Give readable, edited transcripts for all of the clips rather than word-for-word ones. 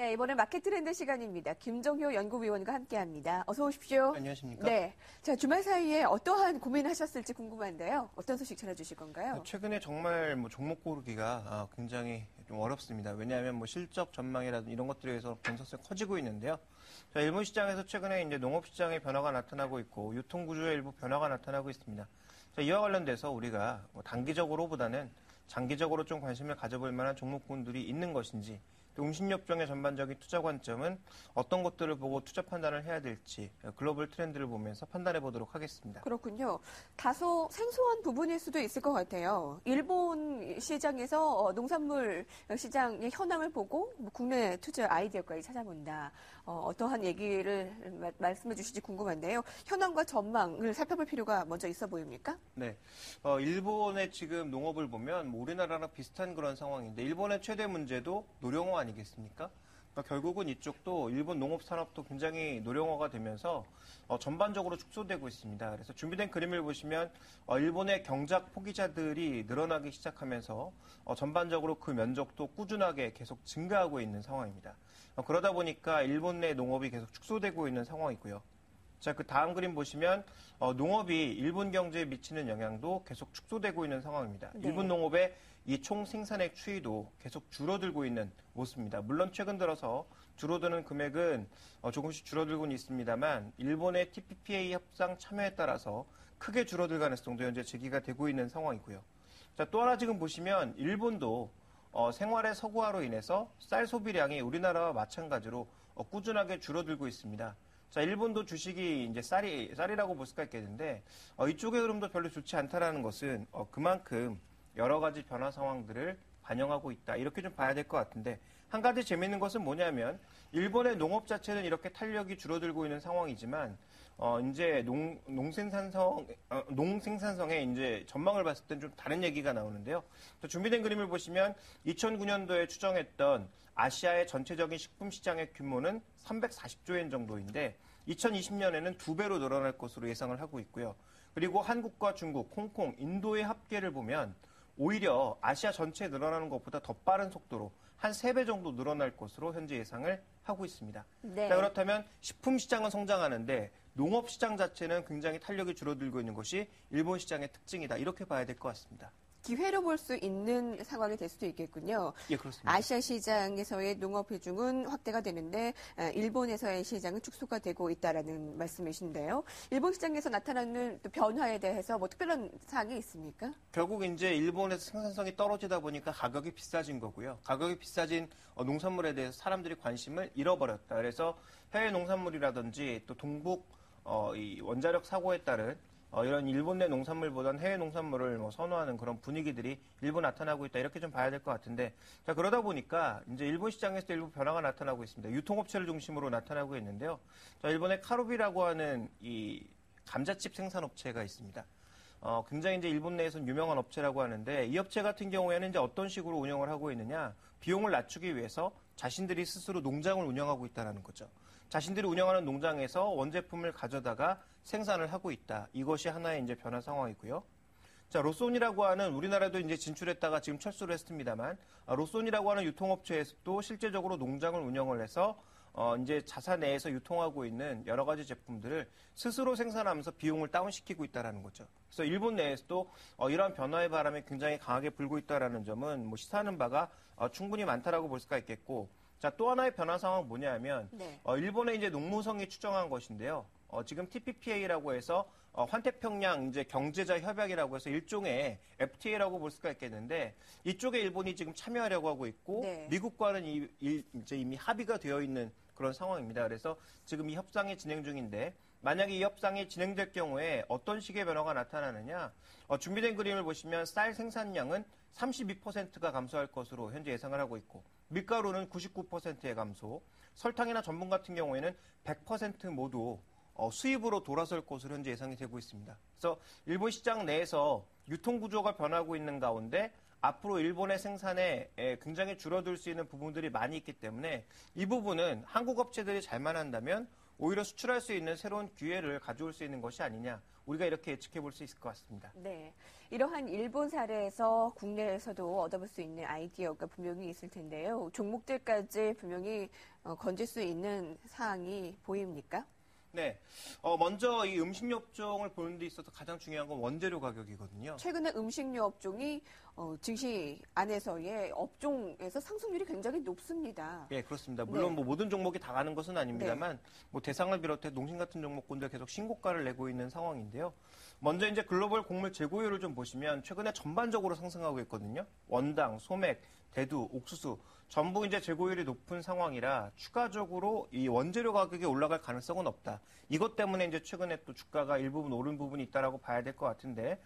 네, 이번에 마켓 트렌드 시간입니다. 김정효 연구위원과 함께합니다. 어서 오십시오. 안녕하십니까? 네, 자 주말 사이에 어떠한 고민하셨을지 궁금한데요. 어떤 소식 전해주실 건가요? 최근에 정말 종목 고르기가 굉장히 좀 어렵습니다. 왜냐하면 실적 전망이라든지 이런 것들에 의해서 변동성이 커지고 있는데요. 자, 일본 시장에서 최근에 이제 농업 시장의 변화가 나타나고 있고 유통 구조의 일부 변화가 나타나고 있습니다. 자, 이와 관련돼서 우리가 단기적으로보다는 장기적으로 좀 관심을 가져볼 만한 종목군들이 있는 것인지, 또 음식료병의 전반적인 투자 관점은 어떤 것들을 보고 투자 판단을 해야 될지 글로벌 트렌드를 보면서 판단해 보도록 하겠습니다. 그렇군요. 다소 생소한 부분일 수도 있을 것 같아요. 일본 시장에서 농산물 시장의 현황을 보고 국내 투자 아이디어까지 찾아본다. 어떠한 얘기를 말씀해 주실지 궁금한데요. 현황과 전망을 살펴볼 필요가 먼저 있어 보입니까? 네. 일본의 지금 농업을 보면 우리나라랑 비슷한 그런 상황인데, 일본의 최대 문제도 노령화 아니겠습니까? 그러니까 결국은 이쪽도 일본 농업 산업도 굉장히 노령화가 되면서 전반적으로 축소되고 있습니다. 그래서 준비된 그림을 보시면 일본의 경작 포기자들이 늘어나기 시작하면서 전반적으로 그 면적도 꾸준하게 계속 증가하고 있는 상황입니다. 그러다 보니까 일본 내 농업이 계속 축소되고 있는 상황이고요. 자, 그 다음 그림 보시면 농업이 일본 경제에 미치는 영향도 계속 축소되고 있는 상황입니다. 네. 일본 농업의 이 총 생산액 추이도 계속 줄어들고 있는 모습입니다. 물론 최근 들어서 줄어드는 금액은 조금씩 줄어들고는 있습니다만, 일본의 TPPA 협상 참여에 따라서 크게 줄어들 가능성도 현재 제기가 되고 있는 상황이고요. 자, 또 하나 지금 보시면 일본도 생활의 서구화로 인해서 쌀 소비량이 우리나라와 마찬가지로 꾸준하게 줄어들고 있습니다. 자, 일본도 주식이 이제 쌀이라고 볼 수가 있겠는데, 이쪽의 흐름도 별로 좋지 않다라는 것은 그만큼 여러 가지 변화 상황들을 반영하고 있다, 이렇게 좀 봐야 될 것 같은데, 한 가지 재미있는 것은 뭐냐면 일본의 농업 자체는 이렇게 탄력이 줄어들고 있는 상황이지만 이제 농생산성의 이제 전망을 봤을 땐 좀 다른 얘기가 나오는데요. 준비된 그림을 보시면 2009년도에 추정했던 아시아의 전체적인 식품 시장의 규모는 340조 엔 정도인데 2020년에는 2배로 늘어날 것으로 예상을 하고 있고요. 그리고 한국과 중국, 홍콩, 인도의 합계를 보면 오히려 아시아 전체에 늘어나는 것보다 더 빠른 속도로 한 3배 정도 늘어날 것으로 현재 예상을 하고 있습니다. 네. 자, 그렇다면 식품 시장은 성장하는데 농업 시장 자체는 굉장히 탄력이 줄어들고 있는 것이 일본 시장의 특징이다, 이렇게 봐야 될 것 같습니다. 기회로 볼 수 있는 상황이 될 수도 있겠군요. 예, 그렇습니다. 아시아 시장에서의 농업 비중은 확대가 되는데 일본에서의 시장은 축소가 되고 있다라는 말씀이신데요. 일본 시장에서 나타나는 또 변화에 대해서 뭐 특별한 사항이 있습니까? 결국 이제 일본에서 생산성이 떨어지다 보니까 가격이 비싸진 거고요. 가격이 비싸진 농산물에 대해서 사람들이 관심을 잃어버렸다. 그래서 해외 농산물이라든지 또 동북 이 원자력 사고에 따른 이런 일본 내 농산물보다는 해외 농산물을 선호하는 그런 분위기들이 일부 나타나고 있다, 이렇게 좀 봐야 될 것 같은데, 자, 그러다 보니까 이제 일본 시장에서도 일부 변화가 나타나고 있습니다. 유통업체를 중심으로 나타나고 있는데요. 자, 일본의 카루비라고 하는 이 감자칩 생산업체가 있습니다. 굉장히 이제 일본 내에서는 유명한 업체라고 하는데, 이 업체 같은 경우에는 이제 어떤 식으로 운영을 하고 있느냐, 비용을 낮추기 위해서 자신들이 스스로 농장을 운영하고 있다는 거죠. 자신들이 운영하는 농장에서 원제품을 가져다가 생산을 하고 있다. 이것이 하나의 이제 변화 상황이고요. 자, 로손이라고 하는, 우리나라도 이제 진출했다가 지금 철수를 했습니다만, 로손이라고 하는 유통업체에서도 실제적으로 농장을 운영을 해서 이제 자사 내에서 유통하고 있는 여러 가지 제품들을 스스로 생산하면서 비용을 다운시키고 있다는 거죠. 그래서 일본 내에서도 이러한 변화의 바람이 굉장히 강하게 불고 있다는 점은 시사하는 바가 충분히 많다라고 볼 수가 있겠고, 자, 또 하나의 변화 상황은 뭐냐면, 네. 일본의 이제 농무성이 추정한 것인데요. 지금 TPPA라고 해서 환태평양 이제 경제자 협약이라고 해서 일종의 FTA라고 볼 수가 있겠는데, 이쪽에 일본이 지금 참여하려고 하고 있고, 네. 미국과는 이제 이미 합의가 되어 있는 그런 상황입니다. 그래서 지금 이 협상이 진행 중인데, 만약에 이 협상이 진행될 경우에 어떤 식의 변화가 나타나느냐, 준비된 그림을 보시면 쌀 생산량은 32%가 감소할 것으로 현재 예상을 하고 있고, 밀가루는 99%의 감소, 설탕이나 전분 같은 경우에는 100% 모두 수입으로 돌아설 것으로 현재 예상이 되고 있습니다. 그래서 일본 시장 내에서 유통 구조가 변하고 있는 가운데 앞으로 일본의 생산에 굉장히 줄어들 수 있는 부분들이 많이 있기 때문에 이 부분은 한국 업체들이 잘만 한다면 오히려 수출할 수 있는 새로운 기회를 가져올 수 있는 것이 아니냐. 우리가 이렇게 예측해 볼 수 있을 것 같습니다. 네. 이러한 일본 사례에서 국내에서도 얻어볼 수 있는 아이디어가 분명히 있을 텐데요. 종목들까지 분명히 건질 수 있는 사항이 보입니까? 네. 먼저 이 음식료 업종을 보는 데 있어서 가장 중요한 건 원재료 가격이거든요. 최근에 음식료 업종이 증시 안에서의 업종에서 상승률이 굉장히 높습니다. 예, 그렇습니다. 물론 네. 뭐 모든 종목이 다 가는 것은 아닙니다만 뭐 대상을 비롯해 농심 같은 종목군들 계속 신고가를 내고 있는 상황인데요. 먼저 이제 글로벌 곡물 재고율을 좀 보시면 최근에 전반적으로 상승하고 있거든요. 원당, 소맥, 대두, 옥수수 전부 이제 재고율이 높은 상황이라 추가적으로 이 원재료 가격이 올라갈 가능성은 없다. 이것 때문에 이제 최근에 또 주가가 일부분 오른 부분이 있다라고 봐야 될 것 같은데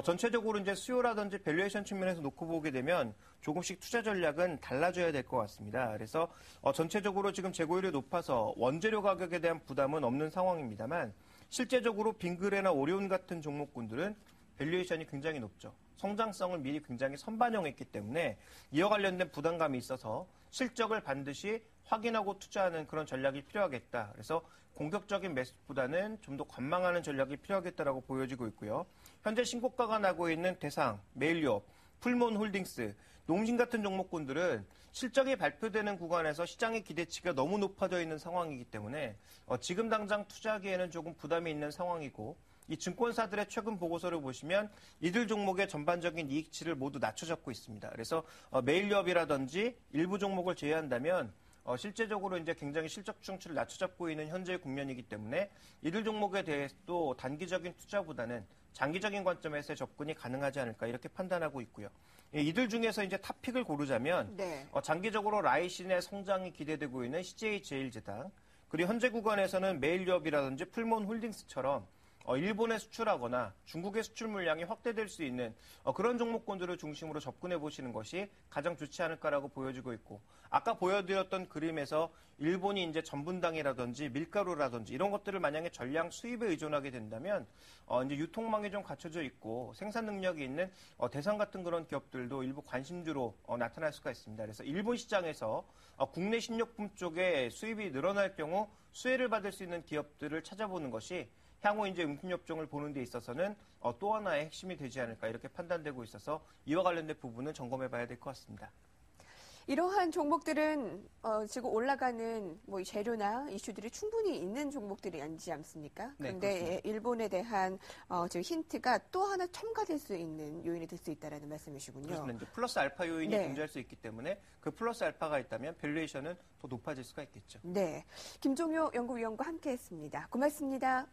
전체적으로 이제 수요라든지 밸류에이션 측면에서 놓고 보게 되면 조금씩 투자 전략은 달라져야 될 것 같습니다. 그래서 전체적으로 지금 재고율이 높아서 원재료 가격에 대한 부담은 없는 상황입니다만 실제적으로 빙그레나 오리온 같은 종목군들은 밸류에이션이 굉장히 높죠. 성장성을 미리 굉장히 선반영했기 때문에 이와 관련된 부담감이 있어서 실적을 반드시 확인하고 투자하는 그런 전략이 필요하겠다. 그래서 공격적인 매수보다는 좀 더 관망하는 전략이 필요하겠다라고 보여지고 있고요. 현재 신고가가 나고 있는 대상, 메일유업, 풀몬홀딩스, 농심 같은 종목군들은 실적이 발표되는 구간에서 시장의 기대치가 너무 높아져 있는 상황이기 때문에 지금 당장 투자하기에는 조금 부담이 있는 상황이고 이 증권사들의 최근 보고서를 보시면 이들 종목의 전반적인 이익치를 모두 낮춰잡고 있습니다. 그래서 메일유업이라든지 일부 종목을 제외한다면 실제적으로 이제 굉장히 실적 추정치를 낮춰잡고 있는 현재의 국면이기 때문에 이들 종목에 대해서도 단기적인 투자보다는 장기적인 관점에서의 접근이 가능하지 않을까 이렇게 판단하고 있고요. 이들 중에서 이제 탑픽을 고르자면 네. 장기적으로 라이신의 성장이 기대되고 있는 CJ제일제당 그리고 현재 구간에서는 메일유업이라든지 풀몬홀딩스처럼 일본에 수출하거나 중국의 수출 물량이 확대될 수 있는 그런 종목군들을 중심으로 접근해 보시는 것이 가장 좋지 않을까라고 보여지고 있고 아까 보여드렸던 그림에서 일본이 이제 전분당이라든지 밀가루라든지 이런 것들을 만약에 전량 수입에 의존하게 된다면 이제 유통망이 좀 갖춰져 있고 생산 능력이 있는 대상 같은 그런 기업들도 일부 관심주로 나타날 수가 있습니다. 그래서 일본 시장에서 국내 식료품 쪽에 수입이 늘어날 경우 수혜를 받을 수 있는 기업들을 찾아보는 것이 향후 이제 음식료업종을 보는 데 있어서는 또 하나의 핵심이 되지 않을까 이렇게 판단되고 있어서 이와 관련된 부분은 점검해 봐야 될 것 같습니다. 이러한 종목들은 지금 올라가는 뭐 재료나 이슈들이 충분히 있는 종목들이 아니지 않습니까? 그런데 네, 일본에 대한 지금 힌트가 또 하나 첨가될 수 있는 요인이 될 수 있다라는 말씀이시군요. 그렇습니다. 이제 플러스 알파 요인이 네. 존재할 수 있기 때문에 그 플러스 알파가 있다면 밸류에이션은 더 높아질 수가 있겠죠. 네, 김종효 연구위원과 함께했습니다. 고맙습니다.